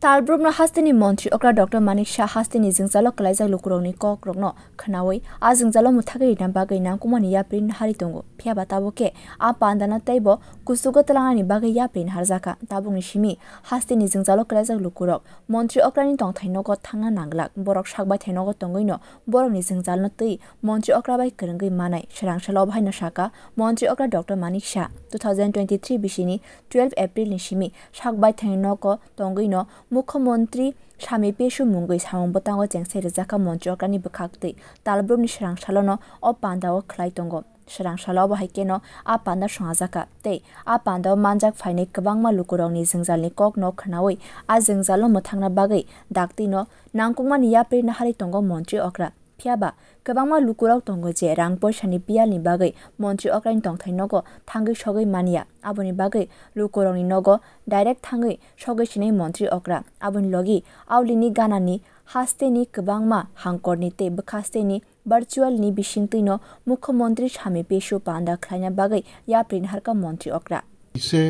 तालब्रुमना हास्तेनि मंत्री अक्रा डॉक्टर मानिक शाह हास्तेनि जिंजालो कलाइजा लुकुरौनि कक्रगनो खनावै आ जिंजालो मुथागै नाबागै नांकुमानि याप्रिन हारि दंगो फियाबा ताबोके आ पान्दाना तैबो कुसुगो तलांगानि बागै याप्रिन हारजाका ताबुंनि सिमी हास्तेनि जिंजालो कलाइजा लुकुरौ मंत्री अक्रानि तंथाइनगो थांना नांगलाक बरक सागबाय थाइनगो तंगैनो बरकनि जिंजालनो तै मंत्री अक्रा बाय करंगै मानाय सरांसालाव बाहायनो साका मंत्री अक्रा डॉक्टर मानिक शाह 2023 बिसिनि 12 एप्रिल नि सिमी सागबाय थाइनगो तंगैनो मुख्यमंत्री सामी पेशु मुंगै सामं बतांगो जेंसे रजाका मंत्री अक्रानि बखाक्तै तालब्रुमनि सरांसालनो अ पान्दाव खलाय दंगो सरांसालाव बाहायकेनो आ पान्दा संगाजाका तै आ पान्दाव मानजाक फाइनै गोबांमा लुकुरावनि जिंजालनि ककनो खनावै आ जिंजालनो मोथांना बागै दाक्तिनो नांकुमानि याप्रि नाहारि दंगो मंत्री अक्रा फियाबा गोबांमा लुकुराव दंगो जे रां पैसानि पियालनि बागै मंत्री अक्रानि तंथाइनगो थांगै सगै मानिया आबुनि बागै लुकुरावनि नगो डाइरेक्ट थांगै सगैसिनै मंत्री अक्रा आबुनि लगी आवलिनि गानानि हास्तेनि गोबांमा हांकरनि ते बखास्तेनि वर्चुअलनि बिसिंतैनो मुख्यमंत्री सामी पेशु पांदा खलाइना बागै याप्रिन हरका मंत्री अक्रा। इससे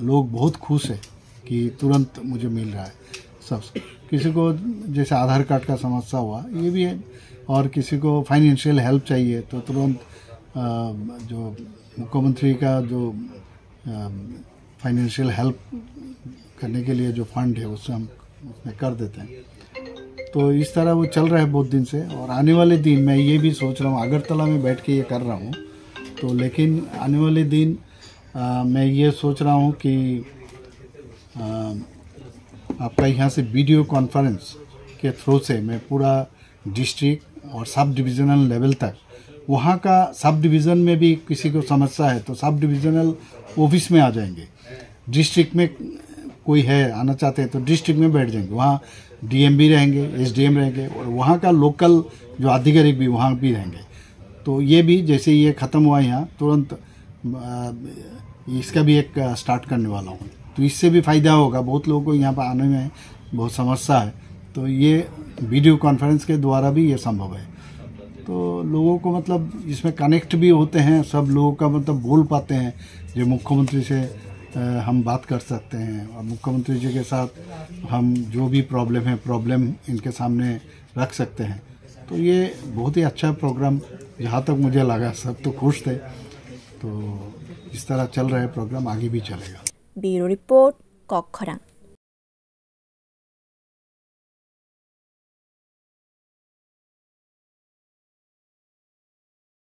लोग बहुत खुश है कि तुरंत मुझे मिल रहा है सब। किसी को जैसे आधार कार्ड का समस्या हुआ ये भी है, और किसी को फाइनेंशियल हेल्प चाहिए तो तुरंत जो मुख्यमंत्री का जो फाइनेंशियल हेल्प करने के लिए जो फंड है उससे हम उसमें कर देते हैं। तो इस तरह वो चल रहा है बहुत दिन से, और आने वाले दिन मैं ये भी सोच रहा हूँ, अगरतला में बैठ के ये कर रहा हूँ तो, लेकिन आने वाले दिन मैं ये सोच रहा हूँ कि आपका यहाँ से वीडियो कॉन्फ्रेंस के थ्रू से मैं पूरा डिस्ट्रिक्ट और सब डिविजनल लेवल तक, वहाँ का सब डिवीज़न में भी किसी को समस्या है तो सब डिविजनल ऑफिस में आ जाएंगे। डिस्ट्रिक्ट में कोई है आना चाहते हैं तो डिस्ट्रिक्ट में बैठ जाएंगे, वहाँ डीएम भी रहेंगे, एसडीएम रहेंगे, और वहाँ का लोकल जो अधिकारी भी वहाँ भी रहेंगे। तो ये भी जैसे ये ख़त्म हुआ यहाँ तुरंत इसका भी एक स्टार्ट करने वाला हूँ, तो इससे भी फ़ायदा होगा। बहुत लोगों को यहाँ पर आने में बहुत समस्या है, तो ये वीडियो कॉन्फ्रेंस के द्वारा भी ये संभव है। तो लोगों को मतलब इसमें कनेक्ट भी होते हैं, सब लोगों का मतलब बोल पाते हैं, जो मुख्यमंत्री से हम बात कर सकते हैं, और मुख्यमंत्री जी के साथ हम जो भी प्रॉब्लम इनके सामने रख सकते हैं। तो ये बहुत ही अच्छा प्रोग्राम, जहाँ तक मुझे लगा सब तो खुश थे। तो इस तरह चल रहा है प्रोग्राम, आगे भी चलेगा। Bureau report कॉकखरांग।